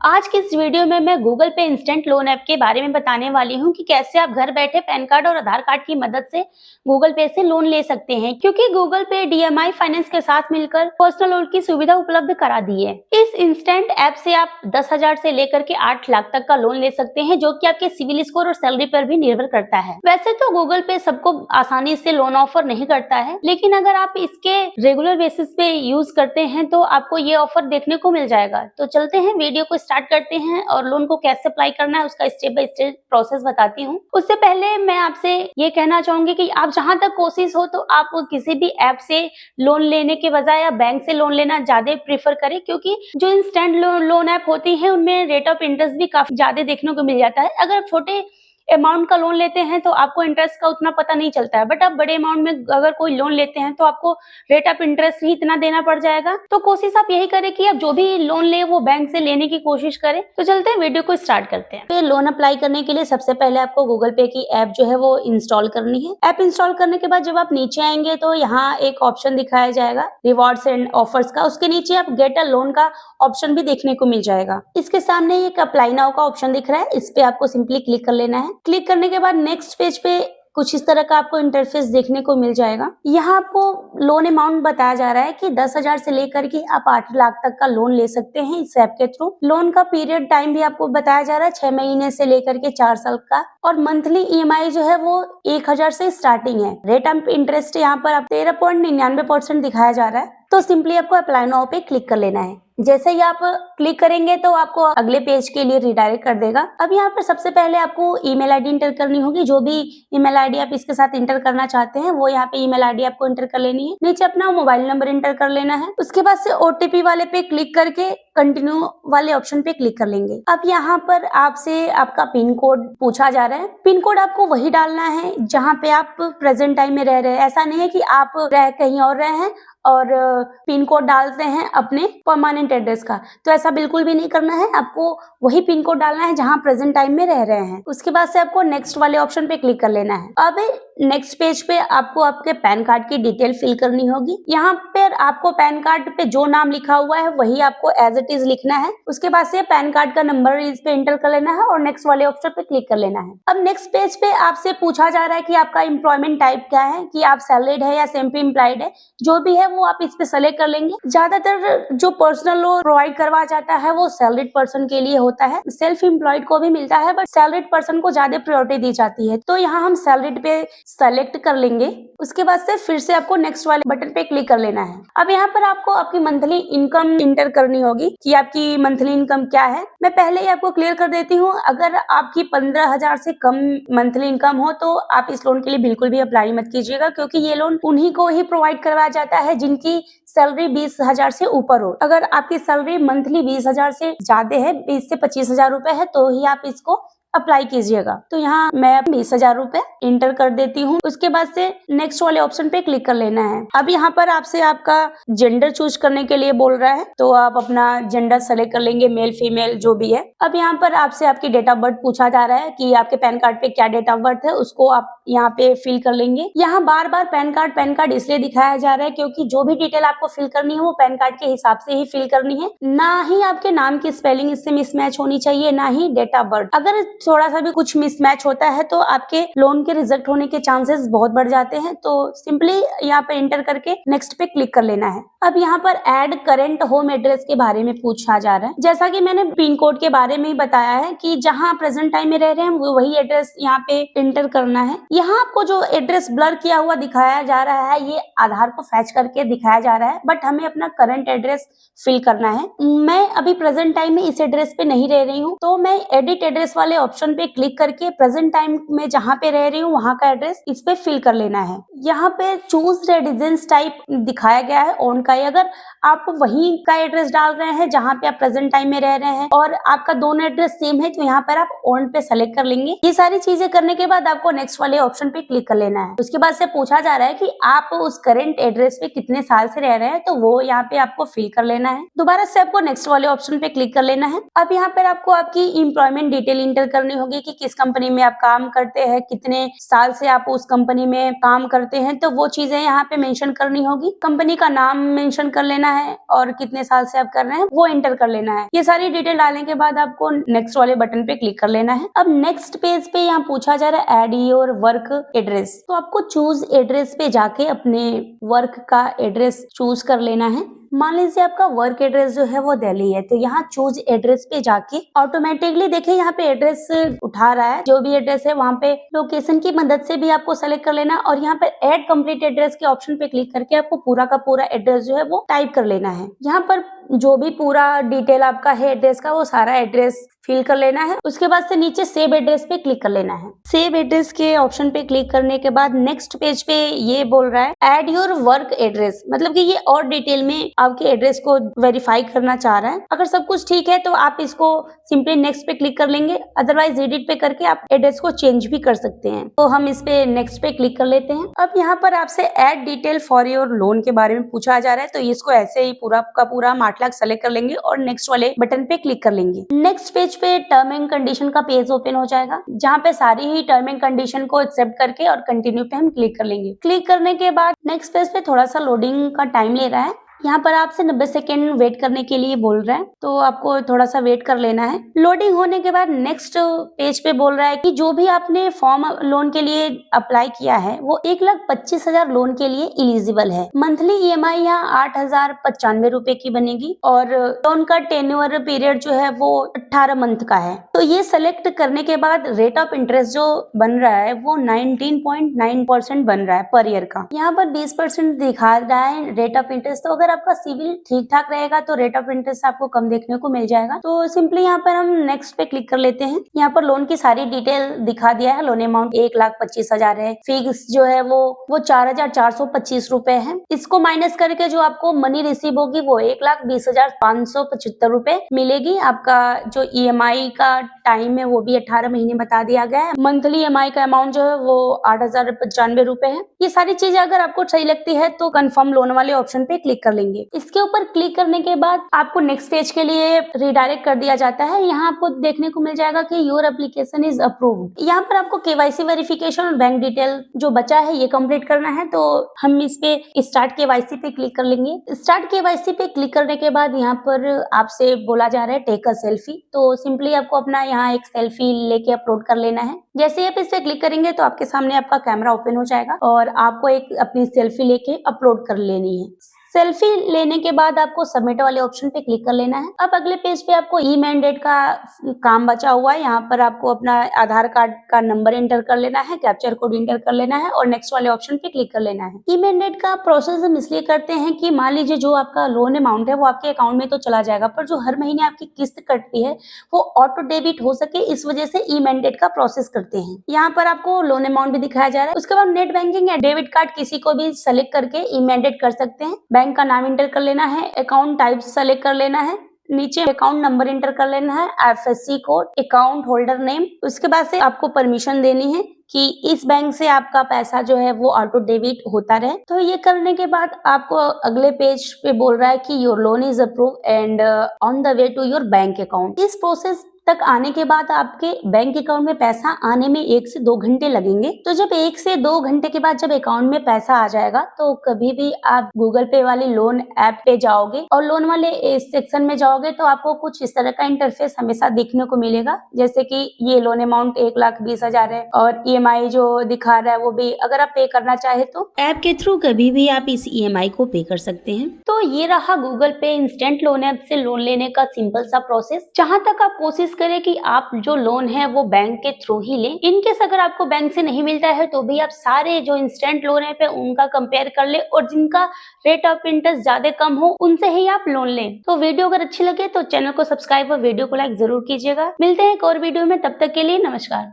आज की इस वीडियो में मैं गूगल पे इंस्टेंट लोन ऐप के बारे में बताने वाली हूँ कि कैसे आप घर बैठे पैन कार्ड और आधार कार्ड की मदद से गूगल पे से लोन ले सकते हैं, क्योंकि गूगल पे डीएमआई फाइनेंस के साथ मिलकर पर्सनल लोन की सुविधा उपलब्ध करा दी है। इस इंस्टेंट ऐप से आप 10,000 से लेकर के 8 लाख तक का लोन ले सकते हैं, जो कि आपके सिविल स्कोर और सैलरी पर भी निर्भर करता है। वैसे तो गूगल पे सबको आसानी से लोन ऑफर नहीं करता है, लेकिन अगर आप इसके रेगुलर बेसिस पे यूज करते हैं तो आपको ये ऑफर देखने को मिल जाएगा। तो चलते हैं, वीडियो को स्टार्ट करते हैं और लोन को कैसे अप्लाई करना है उसका स्टेप बाय स्टेप प्रोसेस बताती हूँ। उससे पहले मैं आपसे ये कहना चाहूंगी कि आप जहां तक कोशिश हो तो आप किसी भी ऐप से लोन लेने के बजाय या बैंक से लोन लेना ज्यादा प्रेफर करें, क्योंकि जो इंस्टेंट लोन ऐप होती है उनमें रेट ऑफ इंटरेस्ट भी काफी ज्यादा देखने को मिल जाता है। अगर आप छोटे अमाउंट का लोन लेते हैं तो आपको इंटरेस्ट का उतना पता नहीं चलता है, बट आप बड़े अमाउंट में अगर कोई लोन लेते हैं तो आपको रेट ऑफ इंटरेस्ट ही इतना देना पड़ जाएगा। तो कोशिश आप यही करें कि आप जो भी लोन ले वो बैंक से लेने की कोशिश करें। तो चलते हैं, वीडियो को स्टार्ट करते हैं। तो लोन अप्लाई करने के लिए सबसे पहले आपको गूगल पे की ऐप जो है वो इंस्टॉल करनी है। ऐप इंस्टॉल करने के बाद जब आप नीचे आएंगे तो यहाँ एक ऑप्शन दिखाया जाएगा रिवॉर्ड्स एंड ऑफर्स का। उसके नीचे आप गेट अ लोन का ऑप्शन भी देखने को मिल जाएगा। इसके सामने एक अप्लाई नाउ का ऑप्शन दिख रहा है, इस पे आपको सिंपली क्लिक कर लेना है। क्लिक करने के बाद नेक्स्ट पेज पे कुछ इस तरह का आपको इंटरफेस देखने को मिल जाएगा। यहाँ आपको लोन अमाउंट बताया जा रहा है कि 10,000 से लेकर के आप 8 लाख तक का लोन ले सकते हैं इस ऐप के थ्रू। लोन का पीरियड टाइम भी आपको बताया जा रहा है 6 महीने से लेकर के 4 साल का, और मंथली ईएमआई जो है वो 1,000 से स्टार्टिंग है। रेट ऑफ इंटरेस्ट यहाँ पर आप 13.99% दिखाया जा रहा है। तो सिंपली आपको अप्लाई नाउ पे क्लिक कर लेना है। जैसे ही आप क्लिक करेंगे तो आपको अगले पेज के लिए रिडायरेक्ट कर देगा। अब यहाँ पर सबसे पहले आपको ईमेल आईडी इंटर करनी होगी। जो भी ईमेल आईडी आप इसके साथ इंटर करना चाहते हैं वो यहाँ पे ईमेल आईडी आपको इंटर कर लेनी है। नीचे अपना मोबाइल नंबर इंटर कर लेना है। उसके बाद से ओटीपी वाले पे क्लिक करके कंटिन्यू वाले ऑप्शन पे क्लिक कर लेंगे। अब यहाँ पर आपसे आपका पिन कोड पूछा जा रहा है। पिन कोड आपको वही डालना है जहाँ पे आप प्रेजेंट टाइम में रह रहे हैं। ऐसा नहीं है कि आप कहीं और रहे हैं और पिन कोड डालते हैं अपने परमानेंट एड्रेस का, तो ऐसा बिल्कुल भी नहीं करना है। आपको वही पिन कोड डालना है जहां प्रेजेंट टाइम में रह रहे हैं। उसके बाद से आपको नेक्स्ट वाले ऑप्शन पे क्लिक कर लेना है। अब नेक्स्ट पेज पे आपको आपके पैन कार्ड की डिटेल फिल करनी होगी। यहाँ पर आपको पैन कार्ड पे जो नाम लिखा हुआ है वही आपको एज इट इज लिखना है। उसके बाद से पैन कार्ड का नंबर इस पे एंटर कर लेना है और नेक्स्ट वाले ऑप्शन पे क्लिक कर लेना है। अब नेक्स्ट पेज पे आपसे पूछा जा रहा है कि आपका एम्प्लॉयमेंट टाइप क्या है, कि आप सैलरीड है या सेल्फ एम्प्लॉयड है। जो भी है वो आप इस पे सेलेक्ट कर लेंगे। ज्यादातर जो पर्सनल लोन प्रोवाइड करवाया जाता है वो सैलरीड पर्सन के लिए होता है। सेल्फ एम्प्लॉयड को भी मिलता है, बट सैलरीड पर्सन को ज्यादा प्रायोरिटी दी जाती है। तो यहाँ हम सैलरीड पे सेलेक्ट कर लेंगे। उसके बाद से फिर से आपको नेक्स्ट वाले बटन पे क्लिक कर लेना है। अब यहाँ पर आपको आपकी मंथली इनकम इंटर करनी होगी कि आपकी मंथली इनकम क्या है। मैं पहले ही आपको क्लियर कर देती हूँ, अगर आपकी 15,000 से कम मंथली इनकम हो तो आप इस लोन के लिए बिल्कुल भी अप्लाई मत कीजिएगा, क्योंकि ये लोन उन्हीं को ही प्रोवाइड करवाया जाता है जिनकी सैलरी 20,000 से ऊपर हो। अगर आपकी सैलरी मंथली 20,000 से ज्यादा है, 20 से 25,000 रुपए है, तो ही आप इसको अप्लाई कीजिएगा। तो यहाँ मैं 20,000 रुपए इंटर कर देती हूँ। उसके बाद से नेक्स्ट वाले ऑप्शन पे क्लिक कर लेना है। अब यहाँ पर आपसे आपका जेंडर चूज करने के लिए बोल रहा है, तो आप अपना जेंडर सेलेक्ट कर लेंगे, मेल फीमेल जो भी है। अब यहाँ पर आपसे आपकी डेट ऑफ बर्थ पूछा जा रहा है कि आपके पैन कार्ड पे क्या डेट ऑफ बर्थ है, उसको आप यहाँ पे फिल कर लेंगे। यहाँ बार बार पैन कार्ड इसलिए दिखाया जा रहा है क्योंकि जो भी डिटेल आपको फिल करनी है वो पैन कार्ड के हिसाब से ही फिल करनी है। ना ही आपके नाम की स्पेलिंग इससे मिसमैच होनी चाहिए, ना ही डेट ऑफ बर्थ। अगर थोड़ा सा भी कुछ मिसमैच होता है तो आपके लोन के रिजेक्ट होने के चांसेस बहुत बढ़ जाते हैं। तो सिंपली यहाँ पे इंटर करके नेक्स्ट पे क्लिक कर लेना है। अब यहाँ पर ऐड करेंट होम एड्रेस के बारे में पूछा जा रहा है। जैसा कि मैंने पिन कोड के बारे में ही बताया है कि जहाँ प्रेजेंट टाइम में रह रहे हैं वही एड्रेस यहाँ पे इंटर करना है। यहाँ आपको जो एड्रेस ब्लर किया हुआ दिखाया जा रहा है ये आधार को फैच करके दिखाया जा रहा है, बट हमें अपना करंट एड्रेस फिल करना है। मैं अभी प्रेजेंट टाइम में इस एड्रेस पे नहीं रह रही हूँ, तो मैं एडिट एड्रेस वाले ऑप्शन पे क्लिक करके प्रेजेंट टाइम में जहाँ पे रह रही हूँ वहाँ का एड्रेस इस पे फिल कर लेना है। यहाँ पे चूज रेजिडेंस टाइप दिखाया गया है ऑन का। अगर आप वहीं का एड्रेस डाल रहे हैं जहाँ पे आप प्रेजेंट टाइम में रह रहे हैं और आपका दोनों एड्रेस सेम है, तो यहाँ पर आप ऑन पे सेलेक्ट कर लेंगे। ये सारी चीजें करने के बाद आपको नेक्स्ट वाले ऑप्शन पे क्लिक कर लेना है। उसके बाद से पूछा जा रहा है कि आप उस करंट एड्रेस पे कितने साल से रह रहे हैं, तो वो यहाँ पे आपको फिल कर लेना है। दोबारा से आपको नेक्स्ट वाले ऑप्शन पे क्लिक कर लेना है। अब यहाँ पर आपको आपकी एम्प्लॉयमेंट डिटेल इंटर करनी होगी कि किस कंपनी में आप काम करते हैं, कितने साल से आप उस कंपनी में काम करते हैं, तो वो चीजें यहाँ पे मेंशन करनी होगी। कंपनी का नाम मेंशन कर लेना है और कितने साल से आप कर रहे हैं वो एंटर कर लेना है। ये सारी डिटेल डालने के बाद आपको नेक्स्ट वाले बटन पे क्लिक कर लेना है। अब नेक्स्ट पेज पे यहाँ पूछा जा रहा है ऐड योर वर्क एड्रेस, तो आपको चूज एड्रेस पे जाके अपने वर्क का एड्रेस चूज कर लेना है। मान लीजिए आपका वर्क एड्रेस जो है वो दिल्ली है, तो यहाँ चूज एड्रेस पे जाके ऑटोमेटिकली देखिए यहाँ पे एड्रेस उठा रहा है। जो भी एड्रेस है वहाँ पे लोकेशन की मदद से भी आपको सेलेक्ट कर लेना और यहाँ पे ऐड कंप्लीट एड्रेस के ऑप्शन पे क्लिक करके आपको पूरा का पूरा एड्रेस जो है वो टाइप कर लेना है। यहाँ पर जो भी पूरा डिटेल आपका है एड्रेस का वो सारा एड्रेस फिल कर लेना है। उसके बाद से नीचे सेव एड्रेस पे क्लिक कर लेना है। सेव एड्रेस के ऑप्शन पे क्लिक करने के बाद नेक्स्ट पेज पे ये बोल रहा है ऐड योर वर्क एड्रेस, मतलब कि ये और डिटेल में आपके एड्रेस को वेरीफाई करना चाह रहा है। अगर सब कुछ ठीक है तो आप इसको सिंपली नेक्स्ट पे क्लिक कर लेंगे, अदरवाइज एडिट पे करके आप एड्रेस को चेंज भी कर सकते हैं। तो हम इस पे नेक्स्ट पे क्लिक कर लेते हैं। अब यहाँ पर आपसे add detail for your loan के बारे में पूछा जा रहा है, तो इसको ऐसे ही पूरा का पूरा 8 लाख सेलेक्ट कर लेंगे और नेक्स्ट वाले बटन पे क्लिक कर लेंगे। नेक्स्ट पेज पे टर्म एंड कंडीशन का पेज ओपन हो जाएगा, जहाँ पे सारी ही टर्म एंड कंडीशन को एक्सेप्ट करके और कंटिन्यू पे हम क्लिक कर लेंगे। क्लिक करने के बाद नेक्स्ट पेज पे थोड़ा सा लोडिंग का टाइम ले रहा है। यहाँ पर आपसे 90 सेकेंड वेट करने के लिए बोल रहा है, तो आपको थोड़ा सा वेट कर लेना है। लोडिंग होने के बाद नेक्स्ट पेज पे बोल रहा है कि जो भी आपने फॉर्म लोन के लिए अप्लाई किया है वो 1,25,000 लोन के लिए एलिजिबल है। मंथली EMI यहाँ 8,095 रुपए की बनेगी और लोन का टेन्योर पीरियड जो है वो 18 मंथ का है। तो ये सेलेक्ट करने के बाद रेट ऑफ इंटरेस्ट जो बन रहा है वो 19.9% बन रहा है पर ईयर का। यहाँ पर 20% दिखा रहा है रेट ऑफ इंटरेस्ट। तो अगर आपका सिविल ठीक ठाक रहेगा तो रेट ऑफ इंटरेस्ट आपको कम देखने को मिल जाएगा। तो सिंपली यहाँ पर हम नेक्स्ट पे क्लिक कर लेते हैं। यहाँ पर लोन की सारी डिटेल दिखा दिया है। लोन अमाउंट 1,25,000 है। फिक्स जो है वो 4,425 रुपए है। इसको माइनस करके जो आपको मनी रिसीव होगी वो 1,20,575 रुपए मिलेगी। आपका जो EMI का टाइम है वो भी 18 महीने बता दिया गया है। मंथली EMI का अमाउंट जो है वो 8,095 रुपए है। ये सारी चीजें अगर आपको सही लगती है तो कंफर्म लोन वाले ऑप्शन पे क्लिक कर लेंगे। इसके ऊपर क्लिक करने के बाद आपको नेक्स्ट पेज के लिए रिडायरेक्ट कर दिया जाता है। यहाँ आपको देखने को मिल जाएगा कि योर एप्लीकेशन इज अप्रूव्ड। यहाँ पर आपको KYC वेरिफिकेशन और बैंक डिटेल जो बचा है ये कंप्लीट करना है। तो हम इस पे स्टार्ट KYC पे क्लिक कर लेंगे। स्टार्ट KYC पे क्लिक करने के बाद यहाँ पर आपसे बोला जा रहा है टेक अ सेल्फी। तो सिंपली आपको अपना यहाँ एक सेल्फी लेके अपलोड कर लेना है। जैसे आप इस पे क्लिक करेंगे तो आपके सामने आपका कैमरा ओपन हो जाएगा और आपको एक अपनी सेल्फी लेके अपलोड कर लेनी है। सेल्फी लेने के बाद आपको सबमिट वाले ऑप्शन पे क्लिक कर लेना है। अब अगले पेज पे आपको ई मैंडेट का काम बचा हुआ है। यहाँ पर आपको अपना आधार कार्ड का नंबर एंटर कर लेना है, कैप्चर कोड एंटर कर लेना है और नेक्स्ट वाले ऑप्शन पे क्लिक कर लेना है। ई मैंडेट का प्रोसेस हम इसलिए करते हैं कि मान लीजिए जो आपका लोन अमाउंट है वो आपके अकाउंट में तो चला जाएगा, पर जो हर महीने आपकी किस्त कटती है वो ऑटो डेबिट हो सके, इस वजह से ई मैंडेट का प्रोसेस करते हैं। यहाँ पर आपको लोन अमाउंट भी दिखाया जा रहा है। उसके बाद नेट बैंकिंग या डेबिट कार्ड किसी को भी सेलेक्ट करके ई मैंडेट कर सकते हैं। बैंक का नाम एंटर कर लेना है, अकाउंट टाइप सेलेक्ट कर लेना है, नीचे अकाउंट नंबर एंटर कर लेना है, IFSC code, account holder name. उसके बाद से आपको परमिशन देनी है कि इस बैंक से आपका पैसा जो है वो ऑटो डेबिट होता रहे। तो ये करने के बाद आपको अगले पेज पे बोल रहा है कि your loan is approve and on the way to your bank account. इस प्रोसेस तक आने के बाद आपके बैंक अकाउंट में पैसा आने में 1 से 2 घंटे लगेंगे। तो जब 1 से 2 घंटे के बाद जब अकाउंट में पैसा आ जाएगा तो कभी भी आप गूगल पे वाली लोन ऐप पे जाओगे और लोन वाले सेक्शन में जाओगे तो आपको कुछ इस तरह का इंटरफेस हमेशा देखने को मिलेगा, जैसे कि ये लोन अमाउंट 1,20,000 है और EMI जो दिखा रहा है वो भी अगर आप पे करना चाहे तो ऐप के थ्रू कभी भी आप इस EMI को पे कर सकते हैं। तो ये रहा गूगल पे इंस्टेंट लोन ऐप से लोन लेने का सिंपल सा प्रोसेस। जहां तक आप कोशिश करें कि आप जो लोन है वो बैंक के थ्रू ही लें। इनकेस अगर आपको बैंक से नहीं मिलता है तो भी आप सारे जो इंस्टेंट लोन ऐप है उनका कंपेयर कर ले और जिनका रेट ऑफ इंटरेस्ट ज्यादा कम हो उनसे ही आप लोन लें। तो वीडियो अगर अच्छी लगे तो चैनल को सब्सक्राइब और वीडियो को लाइक जरूर कीजिएगा। मिलते हैं एक और वीडियो में, तब तक के लिए नमस्कार।